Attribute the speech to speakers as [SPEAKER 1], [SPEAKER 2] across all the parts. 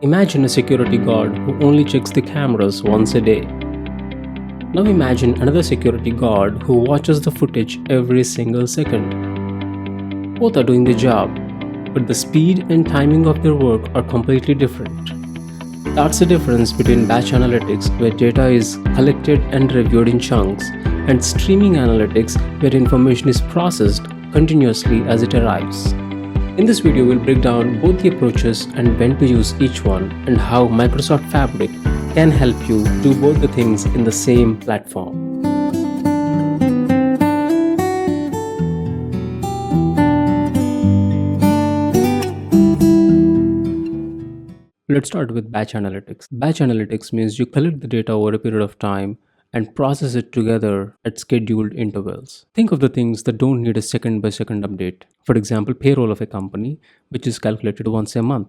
[SPEAKER 1] Imagine a security guard who only checks the cameras once a day. Now imagine another security guard who watches the footage every single second. Both are doing the job, but the speed and timing of their work are completely different. That's the difference between batch analytics, where data is collected and reviewed in chunks, and streaming analytics, where information is processed continuously as it arrives. In this video, we'll break down both the approaches and when to use each one, and how Microsoft Fabric can help you do both the things in the same platform. Let's start with batch analytics. Batch analytics means you collect the data over a period of time and process it together at scheduled intervals. Think of the things that don't need a second by second update. For example, payroll of a company, which is calculated once a month.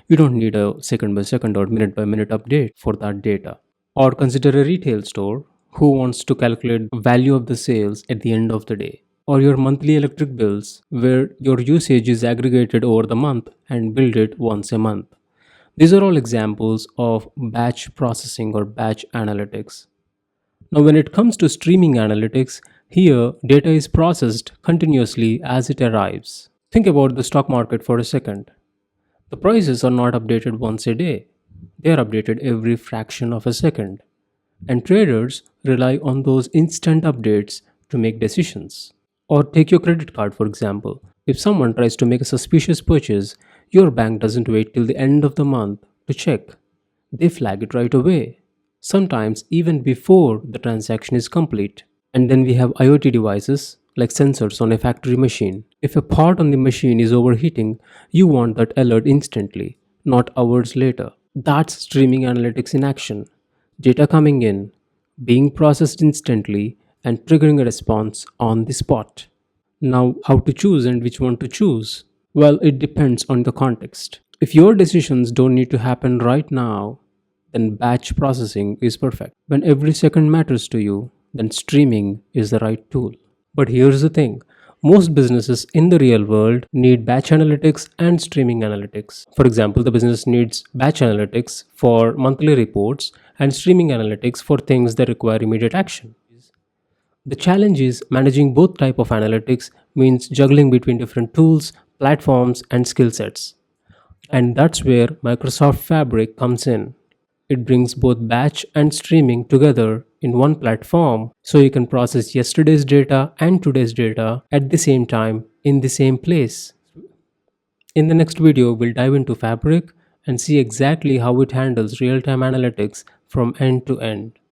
[SPEAKER 1] You don't need a second by second or minute by minute update for that data. Or consider a retail store who wants to calculate the value of the sales at the end of the day. Or your monthly electric bills, where your usage is aggregated over the month and billed it once a month. These are all examples of batch processing or batch analytics. Now, when it comes to streaming analytics, here data is processed continuously as it arrives. Think about the stock market for a second. The prices are not updated once a day, they are updated every fraction of a second. And traders rely on those instant updates to make decisions. Or take your credit card, for example. If someone tries to make a suspicious purchase, your bank doesn't wait till the end of the month to check. They flag it right away, sometimes even before the transaction is complete. And then we have IoT devices like sensors on a factory machine. If a part on the machine is overheating, you want that alert instantly, not hours later. That's streaming analytics in action. Data coming in, being processed instantly, and triggering a response on the spot. Now, how to choose and which one to choose? Well, it depends on the context. If your decisions don't need to happen right now, then batch processing is perfect. When every second matters to you, then streaming is the right tool. But here's the thing. Most businesses in the real world need batch analytics and streaming analytics. For example, the business needs batch analytics for monthly reports and streaming analytics for things that require immediate action. The challenge is managing both type of analytics means juggling between different tools, platforms, and skill sets. And that's where Microsoft Fabric comes in. It brings both batch and streaming together in one platform, so you can process yesterday's data and today's data at the same time in the same place. In the next video, we'll dive into Fabric and see exactly how it handles real-time analytics from end to end.